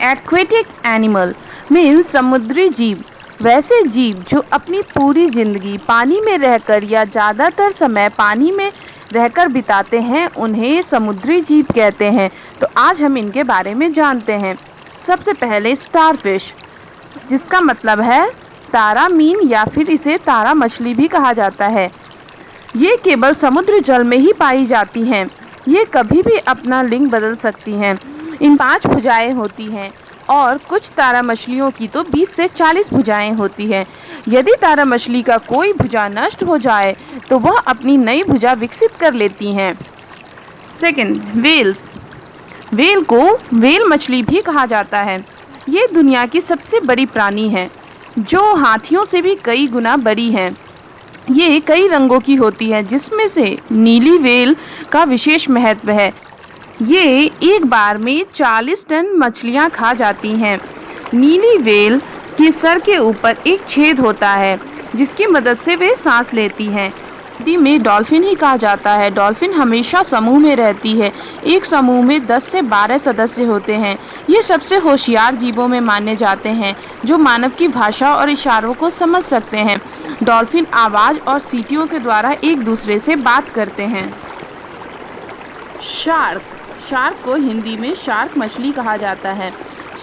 Aquatic animal means समुद्री जीव। वैसे जीव जो अपनी पूरी जिंदगी पानी में रहकर या ज़्यादातर समय पानी में रहकर बिताते हैं उन्हें समुद्री जीव कहते हैं। तो आज हम इनके बारे में जानते हैं। सबसे पहले स्टारफिश, जिसका मतलब है तारा मीन या फिर इसे तारा मछली भी कहा जाता है। ये केवल समुद्र जल में ही पाई जाती हैं। ये कभी भी अपना लिंग बदल सकती हैं। इन 5 भुजाएं होती हैं और कुछ तारा मछलियों की तो 20 से 40 भुजाएं होती हैं। यदि तारा मछली का कोई भुजा नष्ट हो जाए तो वह अपनी नई भुजा विकसित कर लेती हैं। Second, whales. वेल को वेल मछली भी कहा जाता है। ये दुनिया की सबसे बड़ी प्राणी है जो हाथियों से भी कई गुना बड़ी है। ये कई रंगों की होती है, जिसमें से नीली वेल का विशेष महत्व है। ये एक बार में 40 टन मछलियां खा जाती हैं। नीली वेल के सर के ऊपर एक छेद होता है जिसकी मदद से वे सांस लेती हैं। हिंदी में डॉल्फिन ही कहा जाता है। डॉल्फिन हमेशा समूह में रहती है। एक समूह में 10 से 12 सदस्य होते हैं। ये सबसे होशियार जीवों में माने जाते हैं जो मानव की भाषा और इशारों को समझ सकते हैं। डॉल्फिन आवाज़ और सीटियों के द्वारा एक दूसरे से बात करते हैं। शार्क। शार्क को हिंदी में शार्क मछली कहा जाता है।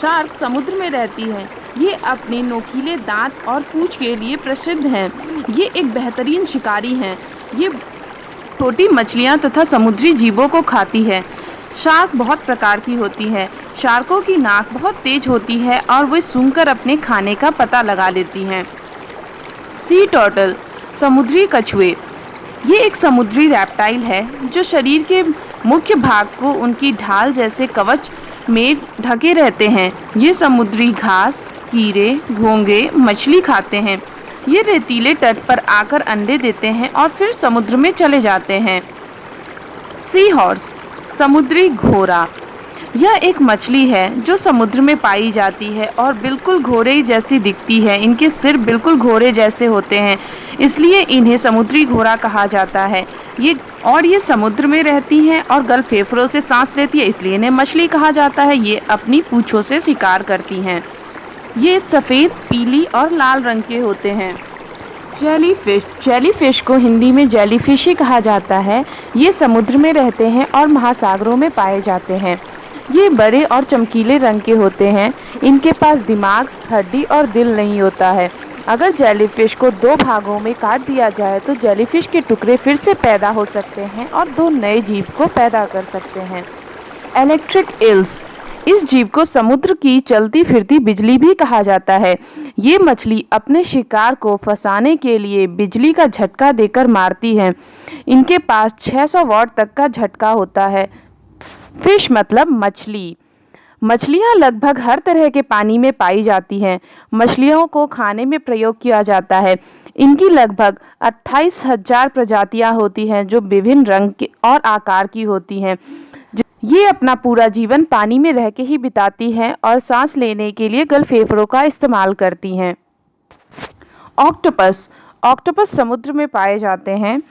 शार्क समुद्र में रहती है। ये अपने नोकीले दांत और पूंछ के लिए प्रसिद्ध है। ये एक बेहतरीन शिकारी हैं। ये छोटी मछलियां तथा समुद्री जीवों को खाती है। शार्क बहुत प्रकार की होती है। शार्कों की नाक बहुत तेज होती है और वे सूंघकर अपने खाने का पता लगा लेती हैं। सी टर्टल, समुद्री कछुए। ये एक समुद्री रेप्टाइल है जो शरीर के मुख्य भाग को उनकी ढाल जैसे कवच में ढके रहते हैं। ये समुद्री घास, कीड़े, घोंगे, मछली खाते हैं। ये रेतीले तट पर आकर अंडे देते हैं और फिर समुद्र में चले जाते हैं। सी हॉर्स, समुद्री घोड़ा। यह एक मछली है जो समुद्र में पाई जाती है और बिल्कुल घोड़े जैसी दिखती है। इनके सिर बिल्कुल घोड़े जैसे होते हैं, इसलिए इन्हें समुद्री घोड़ा कहा जाता है। ये समुद्र में रहती हैं और गल फेफड़ों से सांस लेती है, इसलिए इन्हें मछली कहा जाता है। ये अपनी पूंछों से शिकार करती हैं। ये सफ़ेद, पीली और लाल रंग के होते हैं। जेलीफिश। जेलीफिश को हिंदी में जेलीफिश ही कहा जाता है। ये समुद्र में रहते हैं और महासागरों में पाए जाते हैं। ये बड़े और चमकीले रंग के होते हैं। इनके पास दिमाग, हड्डी और दिल नहीं होता है। अगर जेलीफिश को 2 भागों में काट दिया जाए तो जेलीफिश के टुकड़े फिर से पैदा हो सकते हैं और 2 नए जीव को पैदा कर सकते हैं। Electric eels. इस जीव को समुद्र की चलती फिरती बिजली भी कहा जाता है। ये मछली अपने शिकार को फंसाने के लिए बिजली का झटका देकर मारती है। इनके पास 600 वॉट तक का झटका होता है। फिश मतलब मछली। मछलियाँ लगभग हर तरह के पानी में पाई जाती हैं। मछलियों को खाने में प्रयोग किया जाता है। इनकी लगभग 28,000 प्रजातियाँ होती हैं जो विभिन्न रंग के और आकार की होती हैं। ये अपना पूरा जीवन पानी में रह के ही बिताती हैं और सांस लेने के लिए गल फेफड़ों का इस्तेमाल करती हैं। ऑक्टोपस। ऑक्टोपस समुद्र में पाए जाते हैं।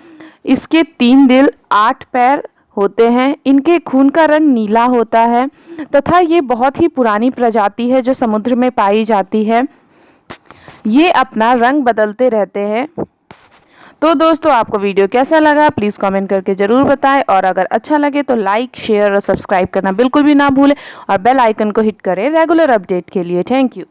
इसके 3 दिल, 8 पैर होते हैं। इनके खून का रंग नीला होता है तथा ये बहुत ही पुरानी प्रजाति है जो समुद्र में पाई जाती है। ये अपना रंग बदलते रहते हैं। तो दोस्तों, आपको वीडियो कैसा लगा प्लीज़ कमेंट करके ज़रूर बताएं और अगर अच्छा लगे तो लाइक, शेयर और सब्सक्राइब करना बिल्कुल भी ना भूलें और बेल आइकन को हिट करें रेगुलर अपडेट के लिए। Thank you.